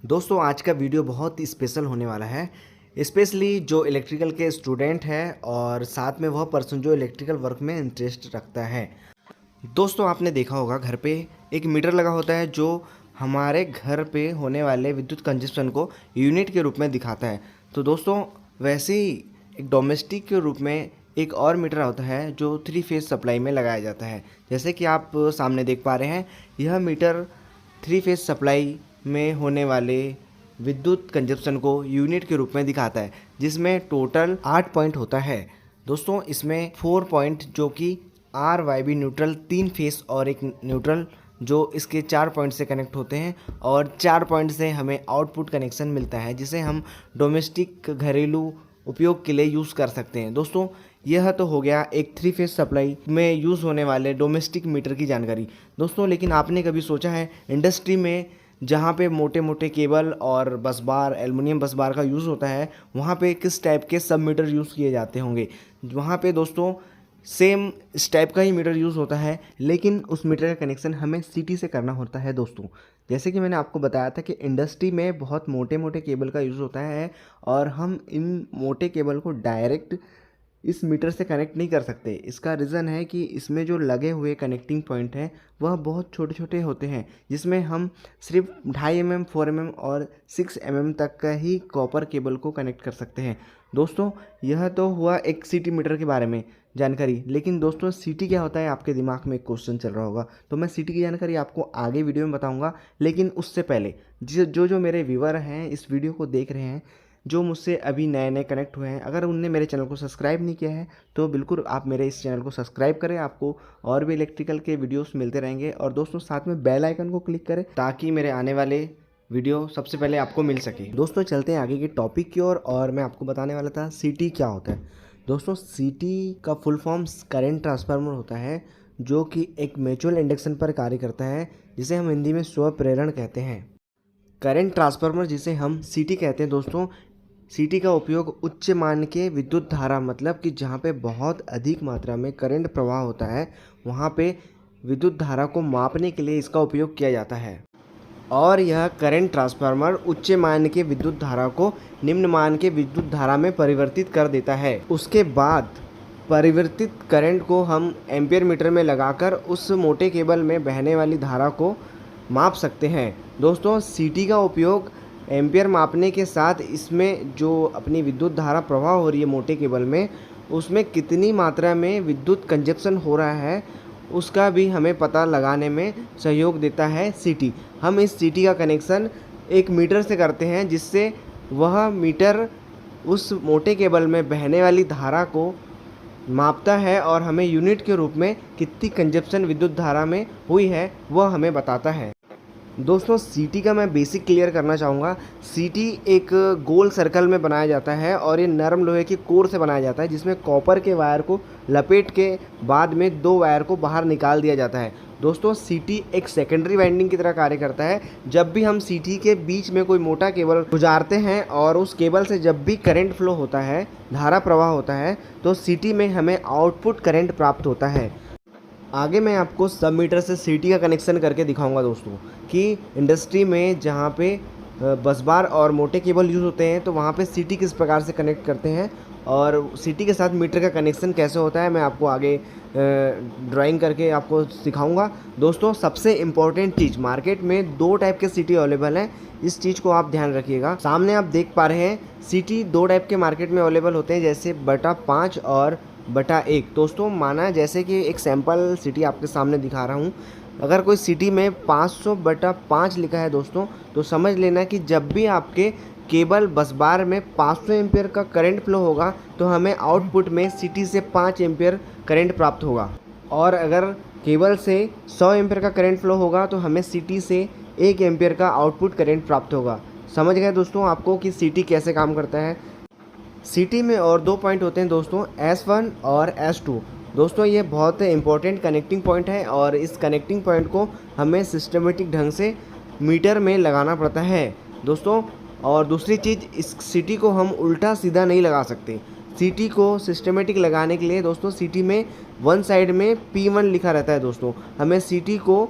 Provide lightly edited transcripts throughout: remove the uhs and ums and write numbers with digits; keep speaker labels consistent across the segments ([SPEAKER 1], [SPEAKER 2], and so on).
[SPEAKER 1] दोस्तों आज का वीडियो बहुत ही स्पेशल होने वाला है। स्पेशली जो इलेक्ट्रिकल के स्टूडेंट हैं और साथ में वह पर्सन जो इलेक्ट्रिकल वर्क में इंटरेस्ट रखता है। दोस्तों आपने देखा होगा घर पे एक मीटर लगा होता है जो हमारे घर पे होने वाले विद्युत कंजप्शन को यूनिट के रूप में दिखाता है। तो दोस्तों वैसे ही एक डोमेस्टिक के रूप में एक और मीटर होता है जो 3 फेज सप्लाई में लगाया जाता है। जैसे कि आप सामने देख पा रहे हैं, यह मीटर 3 फेज सप्लाई में होने वाले विद्युत कंजप्शन को यूनिट के रूप में दिखाता है, जिसमें टोटल 8 पॉइंट होता है। दोस्तों इसमें 4 पॉइंट जो कि R Y B neutral 3 phase और एक न्यूट्रल जो इसके 4 पॉइंट से कनेक्ट होते हैं, और 4 पॉइंट से हमें आउटपुट कनेक्शन मिलता है जिसे हम डोमेस्टिक घरेलू उपयोग के लिए यूज़ कर सकते हैं। दोस्तों यह तो हो गया एक 3 फेज सप्लाई में यूज़ होने वाले डोमेस्टिक मीटर की जानकारी। दोस्तों लेकिन आपने कभी सोचा है इंडस्ट्री में जहाँ पे मोटे मोटे केबल और बस बार, एल्युमिनियम बस बार का यूज़ होता है, वहाँ पे किस टाइप के सब मीटर यूज़ किए जाते होंगे? वहाँ पे दोस्तों सेम इस टाइप का ही मीटर यूज़ होता है, लेकिन उस मीटर का कनेक्शन हमें सिटी से करना होता है। दोस्तों जैसे कि मैंने आपको बताया था कि इंडस्ट्री में बहुत मोटे मोटे केबल का यूज़ होता है और हम इन मोटे केबल को डायरेक्ट इस मीटर से कनेक्ट नहीं कर सकते। इसका रीज़न है कि इसमें जो लगे हुए कनेक्टिंग पॉइंट हैं वह बहुत छोटे छोटे होते हैं, जिसमें हम सिर्फ 2.5 mm, 4 mm और 6 mm तक का ही कॉपर केबल को कनेक्ट कर सकते हैं। दोस्तों यह तो हुआ एक सिटी मीटर के बारे में जानकारी, लेकिन दोस्तों सिटी क्या होता है आपके दिमाग में एक क्वेश्चन चल रहा होगा। तो मैं सिटी की जानकारी आपको आगे वीडियो में बताऊँगा, लेकिन उससे पहले जो मेरे व्यूअर हैं इस वीडियो को देख रहे हैं, जो मुझसे अभी नए नए कनेक्ट हुए हैं, अगर उनने मेरे चैनल को सब्सक्राइब नहीं किया है तो बिल्कुल आप मेरे इस चैनल को सब्सक्राइब करें। आपको और भी इलेक्ट्रिकल के वीडियोस मिलते रहेंगे, और दोस्तों साथ में बेल आइकन को क्लिक करें ताकि मेरे आने वाले वीडियो सबसे पहले आपको मिल सके। दोस्तों चलते हैं आगे के टॉपिक की ओर, और मैं आपको बताने वाला था सीटी क्या होता है। दोस्तों सीटी का फुल फॉर्म करंट ट्रांसफार्मर होता है, जो कि एक म्यूचुअल इंडक्शन पर कार्य करता है, जिसे हम हिंदी में स्व प्रेरण कहते हैं। करंट ट्रांसफार्मर जिसे हम सीटी कहते हैं, दोस्तों सीटी का उपयोग उच्च मान के विद्युत धारा, मतलब कि जहाँ पे बहुत अधिक मात्रा में करंट प्रवाह होता है वहाँ पे विद्युत धारा को मापने के लिए इसका उपयोग किया जाता है। और यह करंट ट्रांसफार्मर उच्च मान के विद्युत धारा को निम्न मान के विद्युत धारा में परिवर्तित कर देता है। उसके बाद परिवर्तित करंट को हम एम्पियर मीटर में लगाकर उस मोटे केबल में बहने वाली धारा को माप सकते हैं। दोस्तों सीटी का उपयोग एम्पियर मापने के साथ इसमें जो अपनी विद्युत धारा प्रवाह हो रही है मोटे केबल में, उसमें कितनी मात्रा में विद्युत कंजप्शन हो रहा है उसका भी हमें पता लगाने में सहयोग देता है सीटी। हम इस सीटी का कनेक्शन एक मीटर से करते हैं, जिससे वह मीटर उस मोटे केबल में बहने वाली धारा को मापता है और हमें यूनिट के रूप में कितनी कंजप्शन विद्युत धारा में हुई है वह हमें बताता है। दोस्तों सीटी का मैं बेसिक क्लियर करना चाहूँगा। सीटी एक गोल सर्कल में बनाया जाता है और ये नरम लोहे के कोर से बनाया जाता है, जिसमें कॉपर के वायर को लपेट के बाद में 2 वायर को बाहर निकाल दिया जाता है। दोस्तों सीटी एक सेकेंडरी वाइंडिंग की तरह कार्य करता है। जब भी हम सीटी के बीच में कोई मोटा केबल गुजारते हैं और उस केबल से जब भी करंट फ्लो होता है, धारा प्रवाह होता है, तो सीटी में हमें आउटपुट करंट प्राप्त होता है। आगे मैं आपको सब मीटर से सीटी का कनेक्शन करके दिखाऊंगा दोस्तों, कि इंडस्ट्री में जहाँ पे बस बार और मोटे केबल यूज़ होते हैं तो वहाँ पे सीटी किस प्रकार से कनेक्ट करते हैं और सीटी के साथ मीटर का कनेक्शन कैसे होता है, मैं आपको आगे ड्राइंग करके आपको सिखाऊंगा। दोस्तों सबसे इम्पॉर्टेंट चीज़, मार्केट में 2 टाइप के सीटी अवेलेबल हैं, इस चीज़ को आप ध्यान रखिएगा। सामने आप देख पा रहे हैं सीटी 2 टाइप के मार्केट में अवेलेबल होते हैं, जैसे बटा 5 और बटा 1। दोस्तों माना जैसे कि एक सैंपल सिटी आपके सामने दिखा रहा हूँ, अगर कोई सिटी में 500/5 लिखा है दोस्तों, तो समझ लेना कि जब भी आपके केबल बस बार में 500 एम्पियर का करंट फ्लो होगा तो हमें आउटपुट में सिटी से 5 एम्पियर करंट प्राप्त होगा, और अगर केबल से 100 एम्पियर का करंट फ्लो होगा तो हमें सिटी से 1 एम्पियर का आउटपुट करंट प्राप्त होगा। समझ गए दोस्तों आपको कि सिटी कैसे काम करता है। सिटी में और 2 पॉइंट होते हैं दोस्तों, S1 और S2। दोस्तों ये बहुत इंपॉर्टेंट कनेक्टिंग पॉइंट है, और इस कनेक्टिंग पॉइंट को हमें सिस्टमेटिक ढंग से मीटर में लगाना पड़ता है दोस्तों। और दूसरी चीज़, इस सिटी को हम उल्टा सीधा नहीं लगा सकते। सिटी को सिस्टमेटिक लगाने के लिए दोस्तों सिटी में 1 साइड में P1 लिखा रहता है दोस्तों, हमें सिटी को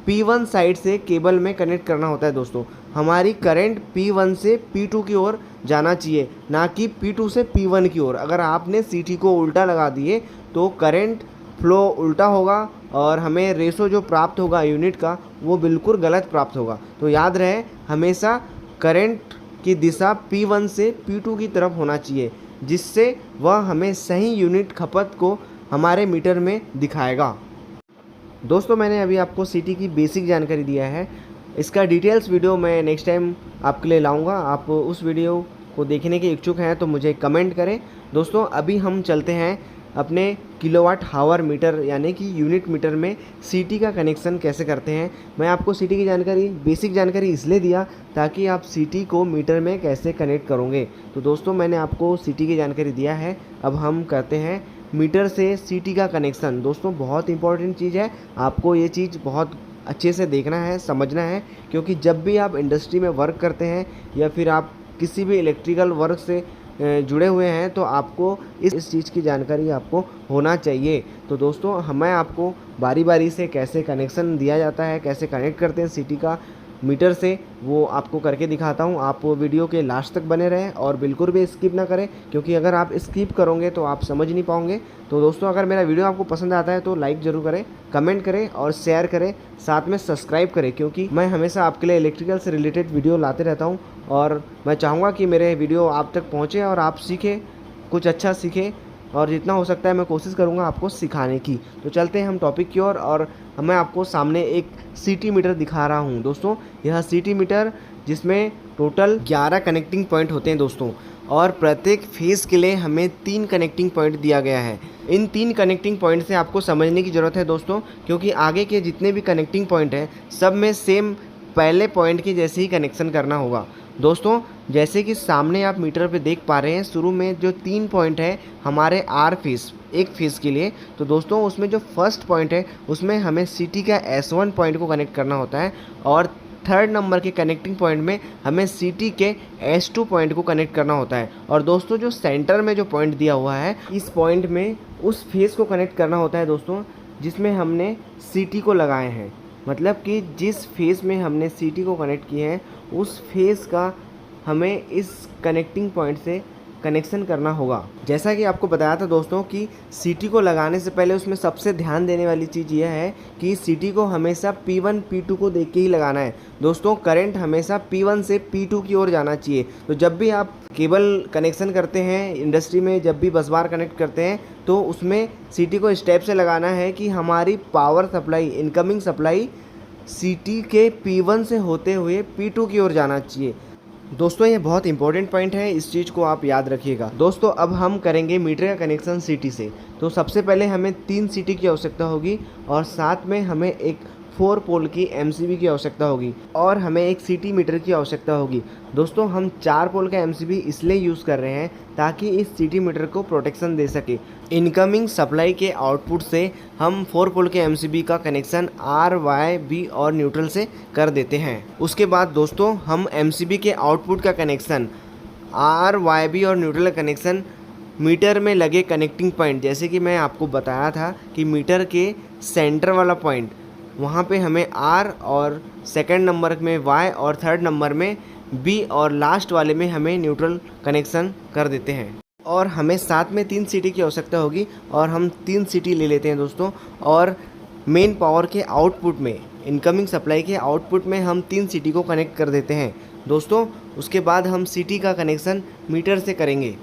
[SPEAKER 1] P1 साइड से केबल में कनेक्ट करना होता है दोस्तों। हमारी करंट P1 से P2 की ओर जाना चाहिए, ना कि P2 से P1 की ओर। अगर आपने CT को उल्टा लगा दिए तो करंट फ्लो उल्टा होगा और हमें रेशो जो प्राप्त होगा यूनिट का वो बिल्कुल गलत प्राप्त होगा। तो याद रहे, हमेशा करंट की दिशा P1 से P2 की तरफ होना चाहिए, जिससे वह हमें सही यूनिट खपत को हमारे मीटर में दिखाएगा। दोस्तों, मैंने अभी आपको CT की बेसिक जानकारी दिया है। इसका डिटेल्स वीडियो मैं नेक्स्ट टाइम आपके लिए लाऊंगा। आप उस वीडियो को देखने के इच्छुक हैं तो मुझे कमेंट करें। दोस्तों, अभी हम चलते हैं अपने किलोवाट हावर मीटर यानी कि यूनिट मीटर में CT का कनेक्शन कैसे करते हैं। मैं आपको CT की जानकारी, बेसिक जानकारी इसलिए दिया ताकि आप CT को मीटर में कैसे कनेक्ट करोगे। तो दोस्तों, मैंने आपको CT की जानकारी दिया है। अब हम करते हैं मीटर से CT का कनेक्शन। दोस्तों, बहुत इंपॉर्टेंट चीज़ है, आपको ये चीज़ बहुत अच्छे से देखना है, समझना है, क्योंकि जब भी आप इंडस्ट्री में वर्क करते हैं या फिर आप किसी भी इलेक्ट्रिकल वर्क से जुड़े हुए हैं तो आपको इस चीज़ की जानकारी आपको होना चाहिए। तो दोस्तों, मैं आपको बारी बारी से कैसे कनेक्शन दिया जाता है, कैसे कनेक्ट करते हैं CT का मीटर से, वो आपको करके दिखाता हूँ। आप वीडियो के लास्ट तक बने रहें और बिल्कुल भी स्किप ना करें, क्योंकि अगर आप स्किप करोगे तो आप समझ नहीं पाओगे। तो दोस्तों, अगर मेरा वीडियो आपको पसंद आता है तो लाइक ज़रूर करें, कमेंट करें और शेयर करें, साथ में सब्सक्राइब करें, क्योंकि मैं हमेशा आपके लिए इलेक्ट्रिकल से रिलेटेड वीडियो लाते रहता हूँ और मैं चाहूँगा कि मेरे वीडियो आप तक पहुँचे और आप सीखें, कुछ अच्छा सीखें, और जितना हो सकता है मैं कोशिश करूँगा आपको सिखाने की। तो चलते हैं हम टॉपिक की ओर और मैं आपको सामने एक CT मीटर दिखा रहा हूँ। दोस्तों, यह CT मीटर जिसमें टोटल 11 कनेक्टिंग पॉइंट होते हैं दोस्तों, और प्रत्येक फेज़ के लिए हमें 3 कनेक्टिंग पॉइंट दिया गया है। इन 3 कनेक्टिंग पॉइंट से आपको समझने की ज़रूरत है दोस्तों, क्योंकि आगे के जितने भी कनेक्टिंग पॉइंट हैं सब में सेम पहले पॉइंट के जैसे ही कनेक्शन करना होगा। दोस्तों, जैसे कि सामने आप मीटर पे देख पा रहे हैं, शुरू में जो 3 पॉइंट है हमारे R फेज़, एक फेज़ के लिए। तो दोस्तों, उसमें जो फर्स्ट पॉइंट है उसमें हमें CT का S1 पॉइंट को कनेक्ट करना होता है, और थर्ड नंबर के कनेक्टिंग पॉइंट में हमें CT के S2 पॉइंट को कनेक्ट करना होता है। और दोस्तों, जो सेंटर में जो पॉइंट दिया हुआ है, इस पॉइंट में उस फेज़ को कनेक्ट करना होता है दोस्तों जिसमें हमने CT को लगाए हैं। मतलब कि जिस फेज़ में हमने CT को कनेक्ट किए हैं उस फेज़ का हमें इस कनेक्टिंग पॉइंट से कनेक्शन करना होगा। जैसा कि आपको बताया था दोस्तों कि CT को लगाने से पहले उसमें सबसे ध्यान देने वाली चीज़ यह है कि CT को हमेशा P1 P2 को देख के ही लगाना है। दोस्तों, करंट हमेशा P1 से P2 की ओर जाना चाहिए। तो जब भी आप केबल कनेक्शन करते हैं इंडस्ट्री में, जब भी बस बार कनेक्ट करते हैं, तो उसमें CT को स्टेप से लगाना है कि हमारी power supply, incoming supply CT के P1 से होते हुए P2 की ओर जाना चाहिए। दोस्तों, ये बहुत इंपॉर्टेंट पॉइंट है, इस चीज़ को आप याद रखिएगा। दोस्तों, अब हम करेंगे मीटर का कनेक्शन CT से। तो सबसे पहले हमें 3 CT की आवश्यकता होगी और साथ में हमें एक 4 पोल की MCB की आवश्यकता होगी और हमें एक CT मीटर की आवश्यकता होगी। दोस्तों, हम 4 पोल का MCB इसलिए यूज़ कर रहे हैं ताकि इस CT मीटर को प्रोटेक्शन दे सके। इनकमिंग सप्लाई के आउटपुट से हम 4 पोल के MCB का कनेक्शन R, Y, B और न्यूट्रल से कर देते हैं। उसके बाद दोस्तों, हम MCB के आउटपुट का कनेक्शन R, Y, B और न्यूट्रल का कनेक्शन मीटर में लगे कनेक्टिंग पॉइंट, जैसे कि मैं आपको बताया था कि मीटर के सेंटर वाला पॉइंट, वहाँ पे हमें R और सेकंड नंबर में Y और थर्ड नंबर में B और लास्ट वाले में हमें न्यूट्रल कनेक्शन कर देते हैं। और हमें साथ में 3 CT की आवश्यकता होगी और हम 3 CT ले लेते हैं दोस्तों। और मेन पावर के आउटपुट में, इनकमिंग सप्लाई के आउटपुट में हम 3 CT को कनेक्ट कर देते हैं दोस्तों। उसके बाद हम CT का कनेक्शन मीटर से करेंगे।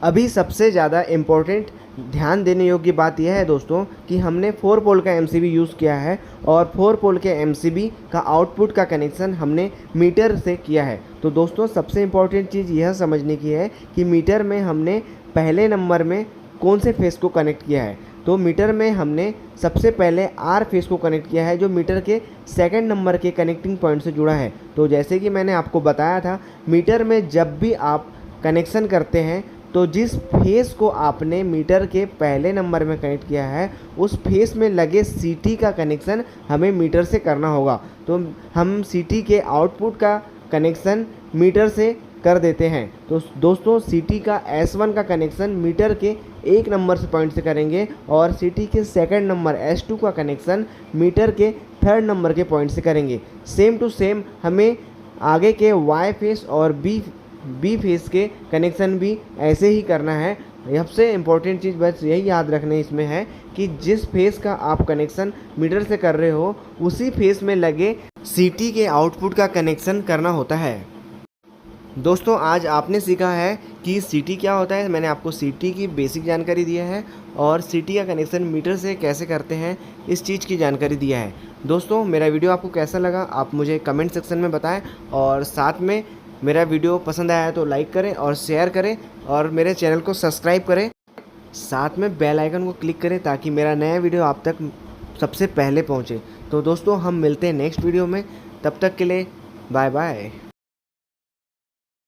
[SPEAKER 1] अभी सबसे ज़्यादा इम्पोर्टेंट ध्यान देने योग्य बात यह है दोस्तों कि हमने 4 पोल का MCB यूज़ किया है और 4 पोल के MCB का आउटपुट का कनेक्शन हमने मीटर से किया है। तो दोस्तों, सबसे इम्पॉर्टेंट चीज़ यह समझने की है कि मीटर में हमने पहले नंबर में कौन से फेस को कनेक्ट किया है। तो मीटर में हमने सबसे पहले R फेस को कनेक्ट किया है, जो मीटर के सेकंड नंबर के कनेक्टिंग पॉइंट से जुड़ा है। तो जैसे कि मैंने आपको बताया था, मीटर में जब भी आप कनेक्शन करते हैं तो जिस फेस को आपने मीटर के पहले नंबर में कनेक्ट किया है उस फेस में लगे CT का कनेक्शन हमें मीटर से करना होगा। तो हम CT के आउटपुट का कनेक्शन मीटर से कर देते हैं। तो दोस्तों, CT का S1 का कनेक्शन मीटर के 1 नंबर से पॉइंट से करेंगे और CT के सेकंड नंबर S2 का कनेक्शन मीटर के थर्ड नंबर के पॉइंट से करेंगे। सेम टू सेम हमें आगे के वाई फेस और बी फेस के कनेक्शन भी ऐसे ही करना है। सबसे इम्पोर्टेंट चीज़ बस यही याद रखना इसमें है कि जिस फेस का आप कनेक्शन मीटर से कर रहे हो उसी फेस में लगे सीटी के आउटपुट का कनेक्शन करना होता है। दोस्तों आज आपने सीखा है कि सीटी क्या होता है। मैंने आपको सीटी की बेसिक जानकारी दी है और सीटी का कनेक्शन मीटर से कैसे करते हैं इस चीज़ की जानकारी दिया है। दोस्तों मेरा वीडियो आपको कैसा लगा आप मुझे कमेंट सेक्शन में बताएं और साथ में मेरा वीडियो पसंद आया तो लाइक करें और शेयर करें और मेरे चैनल को सब्सक्राइब करें। साथ में बेल आइकन को क्लिक करें ताकि मेरा नया वीडियो आप तक सबसे पहले पहुंचे। तो दोस्तों हम मिलते हैं नेक्स्ट वीडियो में, तब तक के लिए बाय बाय।